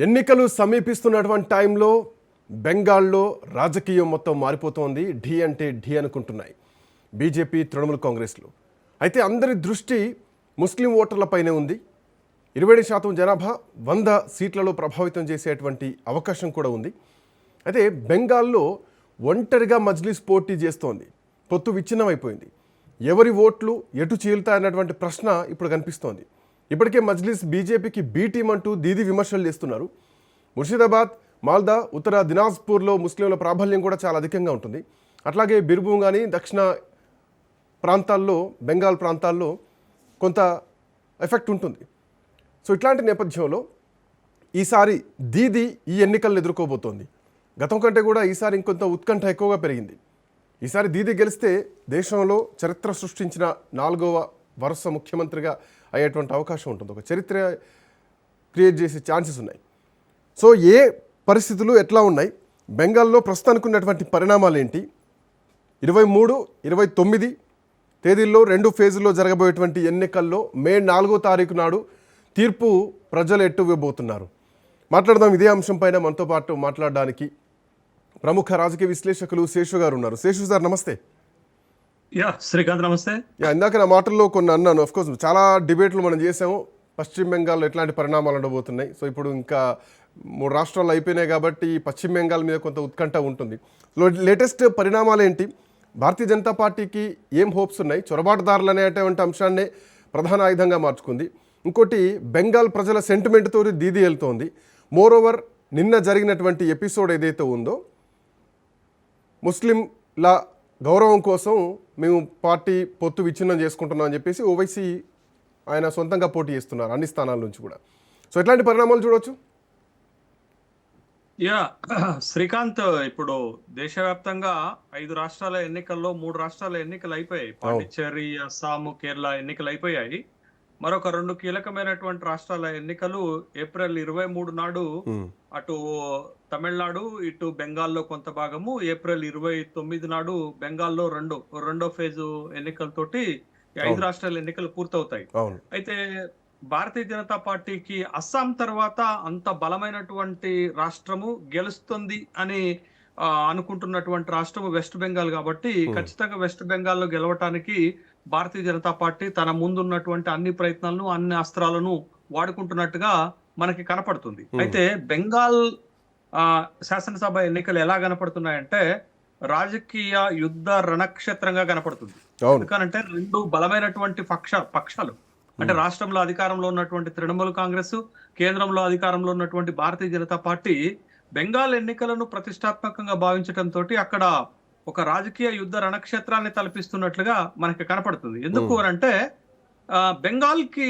ఎన్నికలు సమీపిస్తున్నటువంటి టైంలో బెంగాల్లో రాజకీయం మొత్తం మారిపోతోంది. ఢీ అంటే ఢీ అనుకుంటున్నాయి బీజేపీ, తృణమూల్ కాంగ్రెస్లు. అయితే అందరి దృష్టి ముస్లిం ఓటర్లపైనే ఉంది. 27% జనాభా 100 సీట్లలో ప్రభావితం చేసేటువంటి అవకాశం కూడా ఉంది. అయితే బెంగాల్లో ఒంటరిగా మజ్లిస్ పోటీ చేస్తోంది. పొత్తు విచ్ఛిన్నమైపోయింది. ఎవరి ఓట్లు ఎటు చీలుతాయన్నటువంటి ప్రశ్న ఇప్పుడు కనిపిస్తోంది. ఇప్పటికే మజ్లిస్ బీజేపీకి బీ టీం అంటూ దీది విమర్శలు చేస్తున్నారు. ముర్షిదాబాద్, మాల్దా, ఉత్తర దినాజ్పూర్లో ముస్లింల ప్రాబల్యం కూడా చాలా అధికంగా ఉంటుంది. అట్లాగే బిర్భూం కానీ దక్షిణ ప్రాంతాల్లో, బెంగాల్ ప్రాంతాల్లో కొంత ఎఫెక్ట్ ఉంటుంది. సో ఇట్లాంటి నేపథ్యంలో ఈసారి దీది ఈ ఎన్నికలను ఎదుర్కోబోతోంది. గతం కంటే కూడా ఈసారి ఇంకొంత ఉత్కంఠ ఎక్కువగా పెరిగింది. ఈసారి దీది గెలిస్తే దేశంలో చరిత్ర సృష్టించిన 4వ వరుస ముఖ్యమంత్రిగా అయ్యేటువంటి అవకాశం ఉంటుంది. ఒక చరిత్ర క్రియేట్ చేసే ఛాన్సెస్ ఉన్నాయి. సో ఏ పరిస్థితులు ఎట్లా ఉన్నాయి, బెంగాల్లో ప్రస్తుతానికి ఉన్నటువంటి పరిణామాలు ఏంటి, 23, 29 తేదీల్లో 2 ఫేజుల్లో జరగబోయేటువంటి ఎన్నికల్లో మే 4వ తారీఖు నాడు తీర్పు ప్రజలు ఎట్టువబోతున్నారు. మాట్లాడదాం ఇదే అంశంపైన. మనతో పాటు మాట్లాడడానికి ప్రముఖ రాజకీయ విశ్లేషకులు శేషు గారు ఉన్నారు. శేషు సార్ నమస్తే. శ్రీకాంత్ నమస్తే. ఇందాక నా మాటల్లో కొన్ని అన్నాను. అఫ్కోర్స్ చాలా డిబేట్లు మనం చేసాము. పశ్చిమ బెంగాల్లో ఎట్లాంటి పరిణామాలు ఉండబోతున్నాయి. సో ఇప్పుడు ఇంకా 3 రాష్ట్రాలు అయిపోయినాయి కాబట్టి పశ్చిమ బెంగాల్ మీద కొంత ఉత్కంఠ ఉంటుంది. లేటెస్ట్ పరిణామాలు ఏంటి, భారతీయ జనతా పార్టీకి ఏం హోప్స్ ఉన్నాయి, చొరబాటుదారులు అనేటువంటి అంశాన్నే ప్రధాన ఆయుధంగా మార్చుకుంది. ఇంకోటి బెంగాల్ ప్రజల సెంటిమెంట్తో దీది వెళ్తోంది. మోరోవర్ నిన్న జరిగినటువంటి ఎపిసోడ్ ఏదైతే ఉందో, ముస్లింల గౌరవం కోసం మేము పార్టీ పొత్తు విచ్ఛిన్నం చేసుకుంటున్నాం అని చెప్పేసి ఓవైసీ ఆయన సొంతంగా పోటీ చేస్తున్నారు అన్ని స్థానాల నుంచి కూడా. సో ఎట్లాంటి పరిణామాలు చూడవచ్చు? శ్రీకాంత్, ఇప్పుడు దేశవ్యాప్తంగా 5 రాష్ట్రాల ఎన్నికల్లో 3 రాష్ట్రాల ఎన్నికలు అయిపోయాయి. పాండిచ్చేరి, అస్సాం, కేరళ ఎన్నికలు అయిపోయాయి. మరొక 2 కీలకమైనటువంటి రాష్ట్రాల ఎన్నికలు ఏప్రిల్ 23 నాడు అటు తమిళనాడు, ఇటు బెంగాల్లో కొంత భాగము, ఏప్రిల్ 29 నాడు బెంగాల్లో రెండో ఫేజు ఎన్నికలతోటి 5 రాష్ట్రాల ఎన్నికలు పూర్తవుతాయి. అయితే భారతీయ జనతా పార్టీకి అస్సాం తర్వాత అంత బలమైనటువంటి రాష్ట్రము గెలుస్తుంది అని అనుకుంటున్నటువంటి రాష్ట్రము వెస్ట్ బెంగాల్ కాబట్టి ఖచ్చితంగా వెస్ట్ బెంగాల్లో గెలవటానికి భారతీయ జనతా పార్టీ తన ముందున్నటువంటి అన్ని ప్రయత్నాలను, అన్ని అస్త్రాలను వాడుకుంటున్నట్టుగా మనకి కనపడుతుంది. అయితే బెంగాల్ శాసనసభ ఎన్నికలు ఎలా కనపడుతున్నాయంటే రాజకీయ యుద్ధ రణక్షేత్రంగా కనపడుతుంది. ఎందుకనంటే 2 బలమైనటువంటి పక్షాలు, అంటే రాష్ట్రంలో అధికారంలో ఉన్నటువంటి తృణమూల్ కాంగ్రెస్, కేంద్రంలో అధికారంలో ఉన్నటువంటి భారతీయ జనతా పార్టీ బెంగాల్ ఎన్నికలను ప్రతిష్టాత్మకంగా భావించడంతో అక్కడ ఒక రాజకీయ యుద్ధ రణక్షేత్రాన్ని తలపిస్తున్నట్లుగా మనకి కనపడుతుంది. ఎందుకు అంటే బెంగాల్ కి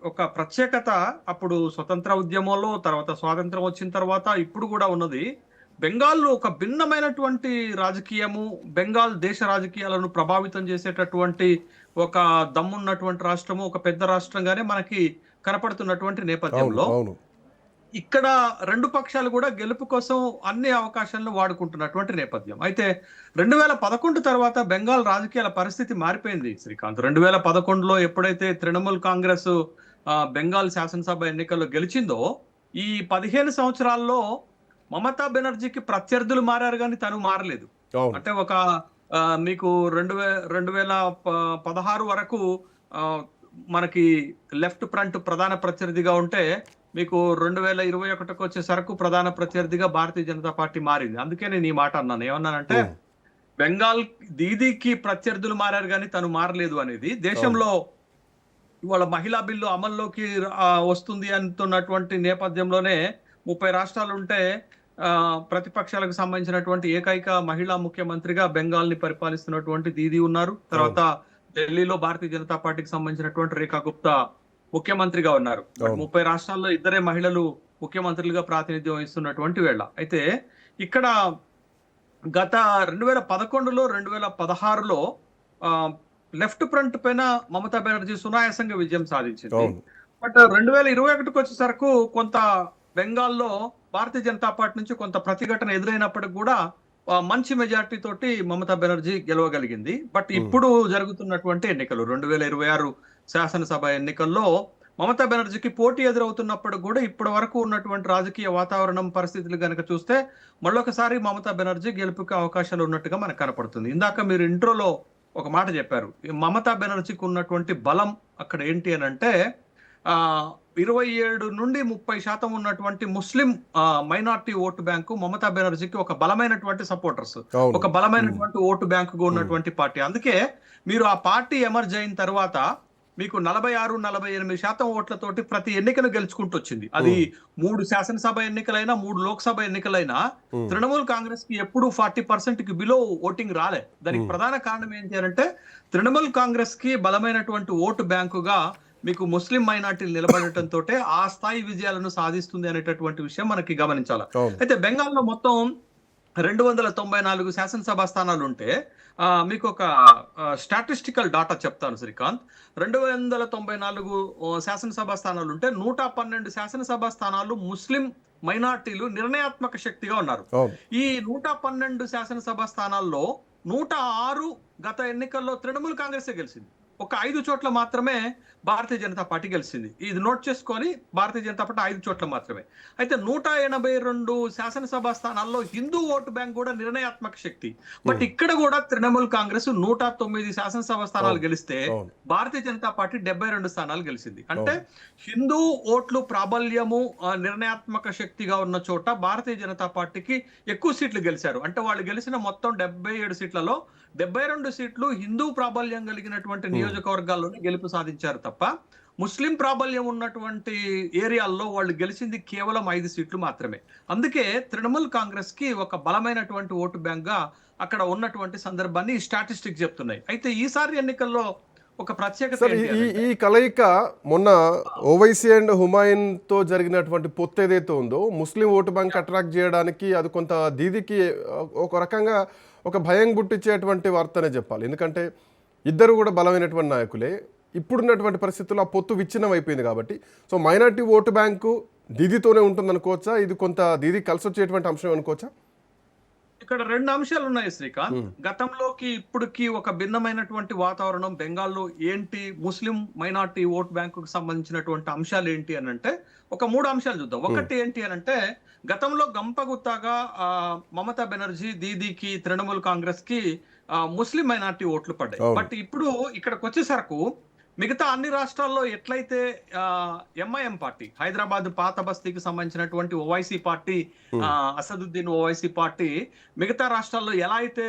ఒక ప్రత్యేకత అప్పుడు స్వతంత్ర ఉద్యమంలో, తర్వాత స్వాతంత్రం వచ్చిన తర్వాత ఇప్పుడు కూడా ఉన్నది. బెంగాల్లో ఒక భిన్నమైనటువంటి రాజకీయము, బెంగాల్ దేశ రాజకీయాలను ప్రభావితం చేసేటటువంటి ఒక దమ్మున్నటువంటి రాష్ట్రము, ఒక పెద్ద రాష్ట్రంగానే మనకి కనపడుతున్నటువంటి నేపథ్యంలో ఇక్కడ 2 పక్షాలు కూడా గెలుపు కోసం అన్ని అవకాశాలను వాడుకుంటున్నటువంటి నేపథ్యం. అయితే 2011 తర్వాత బెంగాల్ రాజకీయాల పరిస్థితి మారిపోయింది శ్రీకాంత్. 2011లో ఎప్పుడైతే తృణమూల్ కాంగ్రెస్ బెంగాల్ శాసనసభ ఎన్నికల్లో గెలిచిందో, ఈ 15 సంవత్సరాల్లో మమతా బెనర్జీకి ప్రత్యర్థులు మారారు కానీ తను మారలేదు. అంటే ఒక మీకు 2016 వరకు మనకి లెఫ్ట్ ఫ్రంట్ ప్రధాన ప్రత్యర్థిగా ఉంటే, మీకు 2021కి వచ్చేసరకు ప్రధాన ప్రత్యర్థిగా భారతీయ జనతా పార్టీ మారింది. అందుకే నేను ఈ మాట అన్నాను. ఏమన్నానంటే బెంగాల్ దీదీకి ప్రత్యర్థులు మారారు కానీ తను మారలేదు అనేది. దేశంలో ఇవాళ మహిళా బిల్లు అమల్లోకి వస్తుంది అంటున్నటువంటి నేపథ్యంలోనే 30 రాష్ట్రాలు ఉంటే ప్రతిపక్షాలకు సంబంధించినటువంటి ఏకైక మహిళా ముఖ్యమంత్రిగా బెంగాల్ ని పరిపాలిస్తున్నటువంటి దీదీ ఉన్నారు. తర్వాత ఢిల్లీలో భారతీయ జనతా పార్టీకి సంబంధించినటువంటి రేఖా గుప్తా ముఖ్యమంత్రిగా ఉన్నారు. 30 రాష్ట్రాల్లో 2 మహిళలు ముఖ్యమంత్రులుగా ప్రాతినిధ్యం వహిస్తున్నటువంటి వేళ. అయితే ఇక్కడ గత 2011లో 2016లో లెఫ్ట్ ఫ్రంట్ పైన మమతా బెనర్జీ సునాయాసంగా విజయం సాధించింది. బట్ 2021కి వచ్చేసరకు కొంత బెంగాల్లో భారతీయ జనతా పార్టీ నుంచి కొంత ప్రతిఘటన ఎదురైనప్పటికి కూడా మంచి మెజార్టీ తోటి మమతా బెనర్జీ గెలవగలిగింది. బట్ ఇప్పుడు జరుగుతున్నటువంటి ఎన్నికలు 2026 శాసనసభ ఎన్నికల్లో మమతా బెనర్జీకి పోటీ ఎదురవుతున్నప్పుడు కూడా ఇప్పటి వరకు ఉన్నటువంటి రాజకీయ వాతావరణం పరిస్థితులు కనుక చూస్తే మళ్ళొకసారి మమతా బెనర్జీ గెలుపుకి అవకాశాలు ఉన్నట్టుగా మనకు కనపడుతుంది. ఇందాక మీరు ఇంట్రోలో ఒక మాట చెప్పారు. ఈ మమతా బెనర్జీకి ఉన్నటువంటి బలం అక్కడ ఏంటి అని అంటే 27 నుండి 30% ఉన్నటువంటి ముస్లిం మైనార్టీ ఓటు బ్యాంకు మమతా బెనర్జీకి ఒక బలమైనటువంటి సపోర్టర్స్, ఒక బలమైనటువంటి ఓటు బ్యాంకుగా ఉన్నటువంటి పార్టీ. అందుకే మీరు ఆ పార్టీ ఎమర్జ్ అయిన తర్వాత మీకు 46-48% ఓట్లతోటి ప్రతి ఎన్నికను గెలుచుకుంటూ వచ్చింది. అది 3 శాసనసభ ఎన్నికలైనా 3 లోక్సభ ఎన్నికలైనా తృణమూల్ కాంగ్రెస్ కి ఎప్పుడు 40% కి బిలో ఓటింగ్ రాలే. దానికి ప్రధాన కారణం ఏంటి అంటే తృణమూల్ కాంగ్రెస్ కి బలమైనటువంటి ఓటు బ్యాంకుగా మీకు ముస్లిం మైనార్టీలు నిలబడటంతో ఆ స్థాయి విజయాలను సాధిస్తుంది అనేటటువంటి విషయం మనకి గమనించాలి. అయితే బెంగాల్లో మొత్తం 294 శాసనసభ స్థానాలు ఉంటే మీకు ఒక స్టాటిస్టికల్ డాటా చెప్తాను శ్రీకాంత్. 294 శాసనసభ స్థానాలు ఉంటే 112 శాసనసభ స్థానాలు ముస్లిం మైనార్టీలు నిర్ణయాత్మక శక్తిగా ఉన్నారు. ఈ 112 శాసనసభ స్థానాల్లో 106 గత ఎన్నికల్లో తృణమూల్ కాంగ్రెస్ గెలిచింది. ఒక 5 చోట్ల మాత్రమే భారతీయ జనతా పార్టీ గెలిచింది. ఇది నోట్ చేసుకొని భారతీయ జనతా పార్టీ 5 చోట్ల మాత్రమే. అయితే 182 శాసనసభ స్థానాల్లో హిందూ ఓటు బ్యాంక్ కూడా నిర్ణయాత్మక శక్తి. బట్ ఇక్కడ కూడా తృణమూల్ కాంగ్రెస్ 109 శాసనసభ స్థానాలు గెలిస్తే భారతీయ జనతా పార్టీ 72 స్థానాలు గెలిచింది. అంటే హిందూ ఓట్లు ప్రాబల్యము నిర్ణయాత్మక శక్తిగా ఉన్న చోట భారతీయ జనతా పార్టీకి ఎక్కువ సీట్లు గెలిచారు. అంటే వాళ్ళు గెలిచిన మొత్తం 77 సీట్లలో 72 సీట్లు హిందూ ప్రాబల్యం కలిగినటువంటి నియోజకవర్గాల్లోనే గెలుపు సాధించారు తప్ప ముస్లిం ప్రాబల్యం ఉన్నటువంటి ఏరియాల్లో వాళ్ళు గెలిచింది కేవలం 5 సీట్లు మాత్రమే. అందుకే తృణమూల్ కాంగ్రెస్ కి ఒక బలమైనటువంటి ఓటు బ్యాంక్ గా అక్కడ ఉన్నటువంటి సందర్భాన్ని స్టాటిస్టిక్స్ చెప్తున్నాయి. అయితే ఈసారి ఎన్నికల్లో ఒక ప్రత్యేకత ఈ కలయిక మొన్న ఓవైసీ అండ్ హుమాయూన్ తో జరిగినటువంటి పొత్తు ఏదైతే ఉందో ముస్లిం ఓటు బ్యాంక్ అట్రాక్ట్ చేయడానికి అది కొంత దీదికి ఒక రకంగా ఒక భయం గుట్టించేటువంటి వార్తనే చెప్పాలి. ఎందుకంటే ఇద్దరు కూడా బలమైనటువంటి నాయకులే. ఇప్పుడున్నటువంటి పరిస్థితుల్లో ఆ పొత్తు విచ్ఛిన్నం అయిపోయింది కాబట్టి సో మైనార్టీ ఓటు బ్యాంకు దీదితోనే ఉంటుంది అనుకోవచ్చా? ఇది కొంత దీది కలిసి వచ్చేటువంటి అంశం అనుకోవచ్చా? ఇక్కడ 2 అంశాలు ఉన్నాయి శ్రీకాంత్. గతంలోకి ఇప్పటికి ఒక భిన్నమైనటువంటి వాతావరణం బెంగాల్లో ఏంటి, ముస్లిం మైనార్టీ ఓట్ బ్యాంకు సంబంధించినటువంటి అంశాలు ఏంటి అని అంటే ఒక 3 అంశాలు చూద్దాం. ఒకటి ఏంటి అని అంటే గతంలో గంపగుత్తాగా మమతా బెనర్జీ దీదీకి తృణమూల్ కాంగ్రెస్ కి ముస్లిం మైనార్టీ ఓట్లు పడ్డాయి. బట్ ఇప్పుడు ఇక్కడికి వచ్చేసరకు మిగతా అన్ని రాష్ట్రాల్లో ఎట్లయితే ఎంఐఎం పార్టీ హైదరాబాద్ పాత బస్తీకి సంబంధించినటువంటి ఓవైసీ పార్టీ అసదుద్దీన్ ఓవైసీ పార్టీ మిగతా రాష్ట్రాల్లో ఎలా అయితే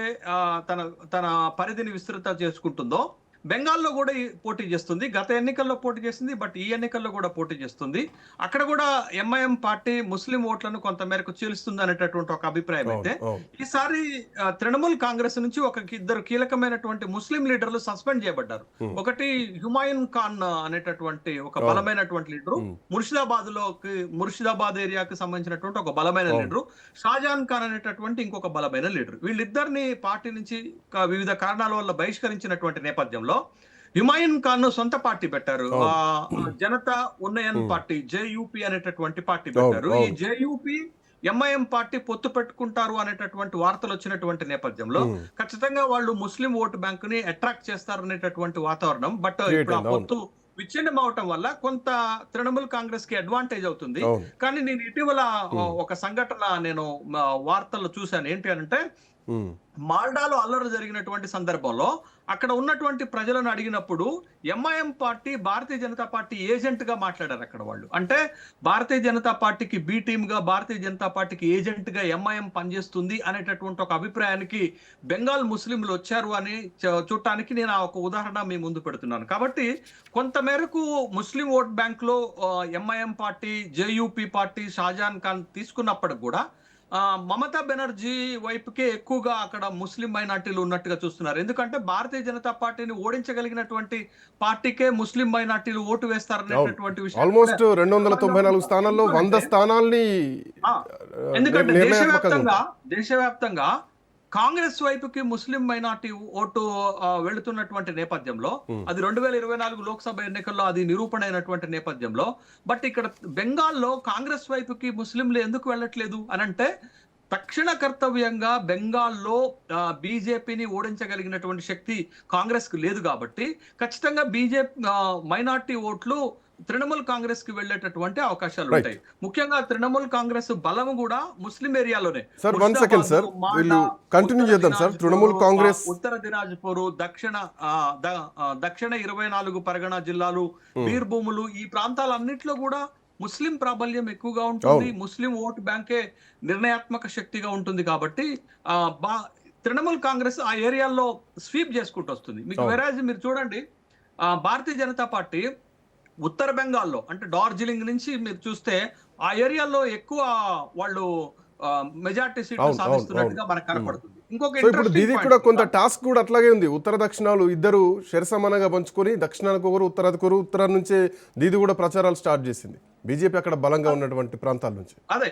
తన పరిధిని విస్తృత చేసుకుంటుందో బెంగాల్లో కూడా పోటీ చేస్తుంది. గత ఎన్నికల్లో పోటీ చేసింది, బట్ ఈ ఎన్నికల్లో కూడా పోటీ చేస్తుంది. అక్కడ కూడా ఎంఐఎం పార్టీ ముస్లిం ఓట్లను కొంత మేరకు చీలుస్తుంది అనేటటువంటి ఒక అభిప్రాయం అయితే ఈసారి తృణమూల్ కాంగ్రెస్ నుంచి ఒక 2 కీలకమైనటువంటి ముస్లిం లీడర్లు సస్పెండ్ చేయబడ్డారు. ఒకటి హుమాయూన్ ఖాన్ అనేటటువంటి ఒక బలమైనటువంటి లీడరు, ముర్షిదాబాద్ ఏరియాకి సంబంధించినటువంటి ఒక బలమైన లీడరు, షాజాన్ ఖాన్ అనేటటువంటి ఇంకొక బలమైన లీడరు. వీళ్ళిద్దరిని పార్టీ నుంచి వివిధ కారణాల వల్ల బహిష్కరించినటువంటి నేపథ్యంలో హుమాయూన్ ఖాన్ సొంత పార్టీ పెట్టారు. జనతా ఉన్నయన్ పార్టీ జేయూపీ అనేటటువంటి పార్టీ పెట్టారు. ఈ జేయూపీ ఎంఐఎం పార్టీ పొత్తు పెట్టుకుంటారు అనేటటువంటి వార్తలు వచ్చినటువంటి నేపథ్యంలో ఖచ్చితంగా వాళ్ళు ముస్లిం ఓటు బ్యాంక్ ని అట్రాక్ట్ చేస్తారు అనేటటువంటి వాతావరణం. బట్ ఇప్పుడు ఆ పొత్తు విచ్ఛిన్నం అవటం వల్ల కొంత తృణమూల్ కాంగ్రెస్ కి అడ్వాంటేజ్ అవుతుంది. కానీ నేను ఇటీవల ఒక సంఘటన నేను వార్తల్లో చూశాను. ఏంటి అంటే మాల్డాలో అల్లర్లు జరిగినటువంటి సందర్భంలో అక్కడ ఉన్నటువంటి ప్రజలను అడిగినప్పుడు MIM party Bharatiya Janata party agent గా మాట్లాడారు అక్కడ వాళ్ళు. అంటే భారతీయ జనతా పార్టీకి బి టీమ్ గా భారతీయ జనతా పార్టీకి ఏజెంట్ గా ఎంఐఎం పనిచేస్తుంది అనేటటువంటి ఒక అభిప్రాయానికి బెంగాల్ ముస్లింలు వచ్చారు అని చూడటానికి నేను ఒక ఉదాహరణ మీ ముందు పెడుతున్నాను. కాబట్టి కొంత మేరకు ముస్లిం ఓట్ బ్యాంక్ లో MIM party JUP party Shahjahan Khan తీసుకున్నప్పటికి కూడా మమతా బెనర్జీ వైపుకే ఎక్కువగా అక్కడ ముస్లిం మైనార్టీలు ఉన్నట్టుగా చూస్తున్నారు. ఎందుకంటే భారతీయ జనతా పార్టీని ఓడించగలిగినటువంటి పార్టీకే ముస్లిం మైనార్టీలు ఓటు వేస్తారనేటటువంటి విషయం. ఆల్మోస్ట్ 294 స్థానాల్లో 100 స్థానాల్ని ఎందుకంటే దేశవ్యాప్తంగా కాంగ్రెస్ వైపుకి ముస్లిం మైనార్టీ ఓటు వెళుతున్నటువంటి నేపథ్యంలో అది 2024 లోక్సభ ఎన్నికల్లో అది నిరూపణ అయినటువంటి నేపథ్యంలో బట్ ఇక్కడ బెంగాల్లో కాంగ్రెస్ వైపుకి ముస్లింలు ఎందుకు వెళ్ళట్లేదు అనంటే తక్షణ కర్తవ్యంగా బెంగాల్లో బీజేపీని ఓడించగలిగినటువంటి శక్తి కాంగ్రెస్ కు లేదు కాబట్టి ఖచ్చితంగా బీజేపీ మైనార్టీ ఓట్లు తృణమూల్ కాంగ్రెస్ కి వెళ్ళేటటువంటి అవకాశాలు Right. ఉంటాయి. ముఖ్యంగా తృణమూల్ కాంగ్రెస్ బలము కూడా ముస్లిం ఏరియాలోనే. సార్ 1 సెకండ్ సార్, ముర్షిదాబాదు, వీళ్ళు మాండా, కంటిన్యూ ఉత్తర చేద్దాం సార్. దినాజ్పూర్, తృణమూల్ కాంగ్రెస్ ఉత్తర దినాజ్పూర్, దక్షిణ 24 పరగణ జిల్లాలు, బీర్ భూములు, ఈ ప్రాంతాలన్నింటిలో కూడా ముస్లిం ప్రాబల్యం ఎక్కువగా ఉంటుంది. ముస్లిం ఓటు బ్యాంకే నిర్ణయాత్మక శక్తిగా ఉంటుంది. కాబట్టి తృణమూల్ కాంగ్రెస్ ఆ ఏరియాల్లో స్వీప్ చేసుకుంటూ వస్తుంది. మీకు వెరాజ్ మీరు చూడండి, భారతీయ జనతా పార్టీ ఉత్తర బెంగాల్లో అంటే డార్జిలింగ్ నుంచి మీరు చూస్తే ఆ ఏరియాలో ఎక్కువ వాళ్ళు మెజార్టీ సీట్లు సాధిస్తున్నట్టుగా మనకు కనపడుతుంది. ఇంకొక సో ఇప్పుడు దీనికి కూడా కొంత టాస్క్ కూడా అట్లాగే ఉంది. ఉత్తర దక్షిణాలు ఇద్దరు సమానంగా పంచుకొని దక్షిణానికి ఒకరు ఉత్తరానికి ఒకరు, ఉత్తరం నుంచే దీది కూడా ప్రచారాలు స్టార్ట్ చేసింది బీజేపీ అక్కడ బలంగా ఉన్నటువంటి ప్రాంతాల నుంచి. అదే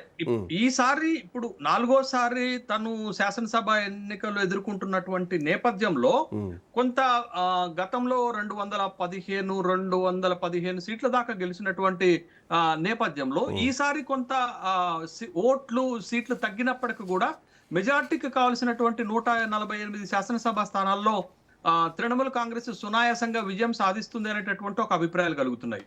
ఈసారి ఇప్పుడు 4వసారి తను శాసనసభ ఎన్నికలు ఎదుర్కొంటున్నటువంటి నేపథ్యంలో కొంత గతంలో 215 సీట్ల దాకా గెలిచినటువంటి నేపథ్యంలో ఈసారి కొంత సీట్లు తగ్గినప్పటికీ కూడా మెజార్టీకి కావాల్సినటువంటి 148 శాసనసభ స్థానాల్లో తృణమూల్ కాంగ్రెస్ సునాయాసంగా విజయం సాధిస్తుంది అనేటటువంటి ఒక అభిప్రాయాలు కలుగుతున్నాయి.